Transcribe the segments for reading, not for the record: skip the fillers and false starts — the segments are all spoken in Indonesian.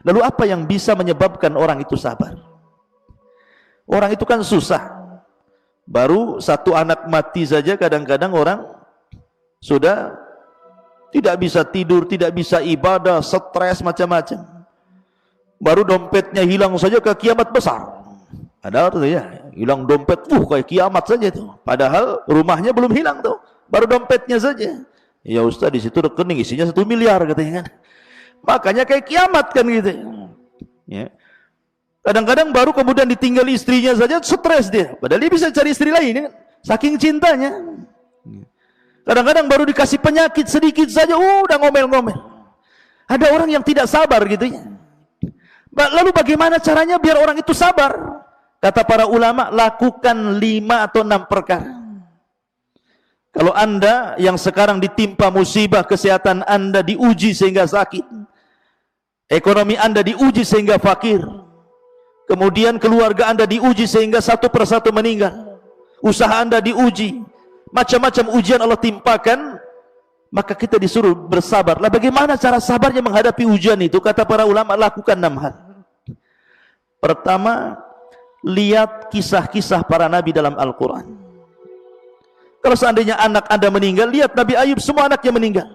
Lalu apa yang bisa menyebabkan orang itu sabar? Orang itu kan susah. Baru satu anak mati saja kadang-kadang orang sudah tidak bisa tidur, tidak bisa ibadah, stres macam-macam. Baru dompetnya hilang saja ke kiamat besar. Ada tuh ya, hilang dompet, kayak kiamat saja tuh. Padahal rumahnya belum hilang tuh, baru dompetnya saja. Ya Ustaz, di situ rekening isinya 1 miliar katanya kan. Makanya kayak kiamat kan gitu. Ya. Kadang-kadang baru kemudian ditinggal istrinya saja stres dia. Padahal dia bisa cari istri lain kan? Saking cintanya. Kadang-kadang baru dikasih penyakit sedikit saja, udah ngomel-ngomel. Ada orang yang tidak sabar gitu ya. Lalu bagaimana caranya biar orang itu sabar? Kata para ulama, lakukan 5 atau 6 perkara. Kalau Anda yang sekarang ditimpa musibah, kesehatan Anda diuji sehingga sakit, ekonomi Anda diuji sehingga fakir, kemudian keluarga Anda diuji sehingga satu persatu meninggal, usaha Anda diuji, macam-macam ujian Allah timpakan, maka kita disuruh bersabar. Lah bagaimana cara sabarnya menghadapi ujian itu? Kata para ulama, lakukan 6 hal. Pertama, lihat kisah-kisah para nabi dalam Al-Quran. Kalau seandainya anak Anda meninggal, lihat Nabi Ayub, semua anaknya meninggal.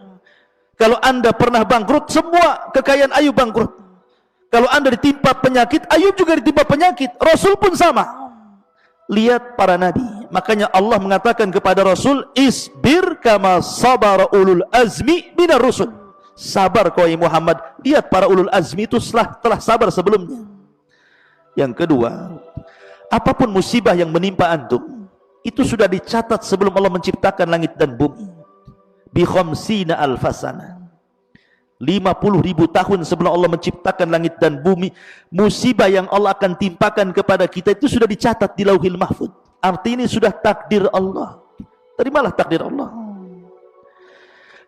Kalau Anda pernah bangkrut, semua kekayaan Ayub bangkrut. Kalau Anda ditimpa penyakit, Ayub juga ditimpa penyakit. Rasul pun sama. Lihat para nabi. Makanya Allah mengatakan kepada Rasul, isbir kama sabara ulul azmi minar rusul. Sabar kau Muhammad. Lihat para ulul azmi itu telah sabar sebelumnya. Yang kedua, apapun musibah yang menimpa antum, itu sudah dicatat sebelum Allah menciptakan langit dan bumi. Bi khamsina alfasana. 50.000 tahun sebelum Allah menciptakan langit dan bumi, musibah yang Allah akan timpakan kepada kita itu sudah dicatat di Lauhil Mahfuz. Artinya ini sudah takdir Allah. Terimalah takdir Allah.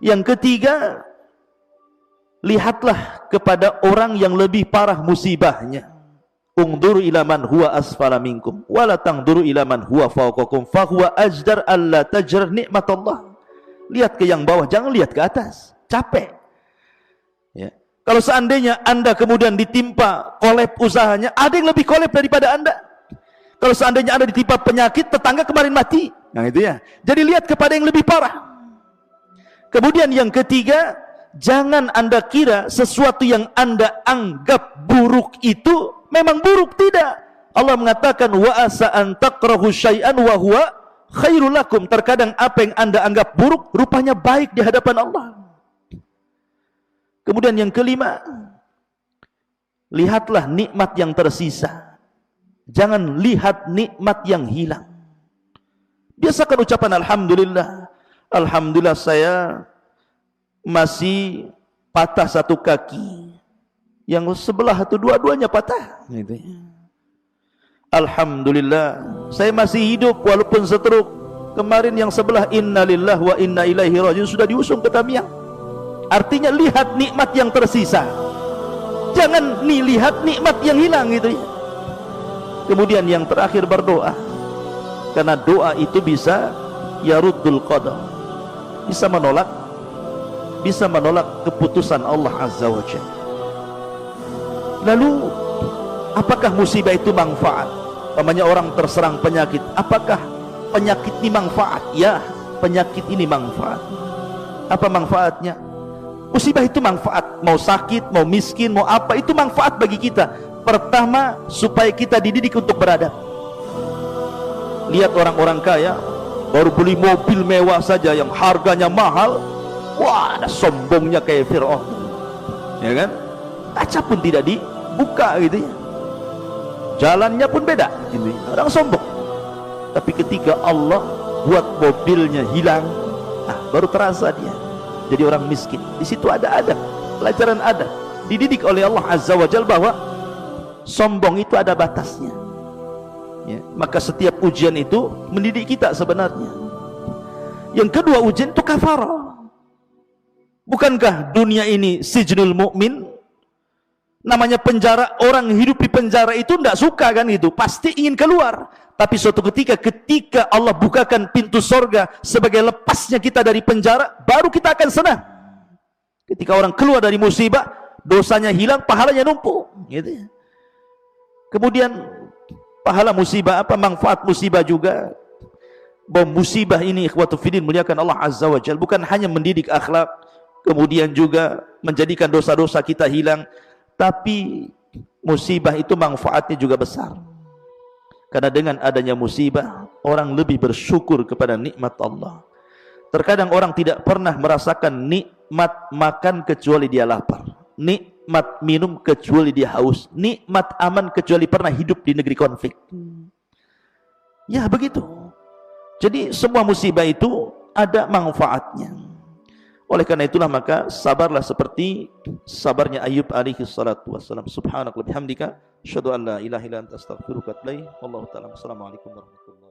Yang ketiga, lihatlah kepada orang yang lebih parah musibahnya. Ungduru ila man huwa asfala minkum wala tangduru ila man huwa fawqakum fahuwa ajdar alla tajrar nikmatullah. Lihat ke yang bawah, jangan lihat ke atas. Capek. Ya. Kalau seandainya Anda kemudian ditimpa kolab usahanya, ada yang lebih kolab daripada Anda. Kalau seandainya Anda ditimpa penyakit, tetangga kemarin mati. Nah itu ya. Jadi lihat kepada yang lebih parah. Kemudian yang ketiga, jangan Anda kira sesuatu yang Anda anggap buruk itu memang buruk. Tidak. Allah mengatakan wa asa an takrahu syai'an wa huwa khairul lakum. Terkadang apa yang Anda anggap buruk rupanya baik di hadapan Allah. Kemudian yang kelima, lihatlah nikmat yang tersisa. Jangan lihat nikmat yang hilang. Biasakan ucapan alhamdulillah. Alhamdulillah saya masih patah satu kaki. Yang sebelah itu dua-duanya patah. Alhamdulillah saya masih hidup walaupun stroke. Kemarin yang sebelah innalillah wa inna ilaihi rajiun sudah diusung ke Tamiang. Artinya lihat nikmat yang tersisa. Jangan lihat nikmat yang hilang gitu ya. Kemudian yang terakhir berdoa. Karena doa itu bisa yaruddul qadar. Bisa menolak keputusan Allah Azza wa Jalla. Lalu apakah musibah itu manfaat? Namanya orang terserang penyakit, apakah penyakit ini manfaat? Ya, penyakit ini manfaat. Apa manfaatnya? Musibah itu manfaat. Mau sakit, mau miskin, mau apa, itu manfaat bagi kita. Pertama, supaya kita dididik untuk beradab. Lihat orang-orang kaya baru beli mobil mewah saja yang harganya mahal, wah, ada sombongnya kayak Fir'aun, ya kan? Kaca pun tidak dibuka gitu ya. Jalannya pun beda gitu ya. Orang sombong. Tapi ketika Allah buat mobilnya hilang, nah baru terasa dia jadi orang miskin. Di situ ada pelajaran ada. Dididik oleh Allah Azza wa Jalla bahwa sombong itu ada batasnya. Ya, maka setiap ujian itu mendidik kita sebenarnya. Yang kedua ujian itu kafarah. Bukankah dunia ini sijnul mukmin? Namanya penjara, orang hidup di penjara itu tidak suka kan gitu, pasti ingin keluar. Tapi suatu ketika Allah bukakan pintu sorga sebagai lepasnya kita dari penjara, baru kita akan senang. Ketika orang keluar dari musibah, dosanya hilang, pahalanya numpuk, gitu ya. Kemudian pahala musibah apa, manfaat musibah juga, bahwa musibah ini ikhwatu fiddin muliakan Allah Azza wa Jalla, bukan hanya mendidik akhlak, kemudian juga menjadikan dosa-dosa kita hilang, tapi musibah itu manfaatnya juga besar. Karena dengan adanya musibah, orang lebih bersyukur kepada nikmat Allah. Terkadang orang tidak pernah merasakan nikmat makan kecuali dia lapar, nikmat minum kecuali dia haus, nikmat aman kecuali pernah hidup di negeri konflik. Ya begitu. Jadi semua musibah itu ada manfaatnya. Oleh karena itulah maka sabarlah seperti sabarnya Ayub alaihi salatu wassalam. Subhanakallahumma bihamdika asyhadu an la ilaha illa anta astaghfiruka wa atubu ilaik. Wallahu ta'ala. Assalamualaikum warahmatullahi wabarakatuh.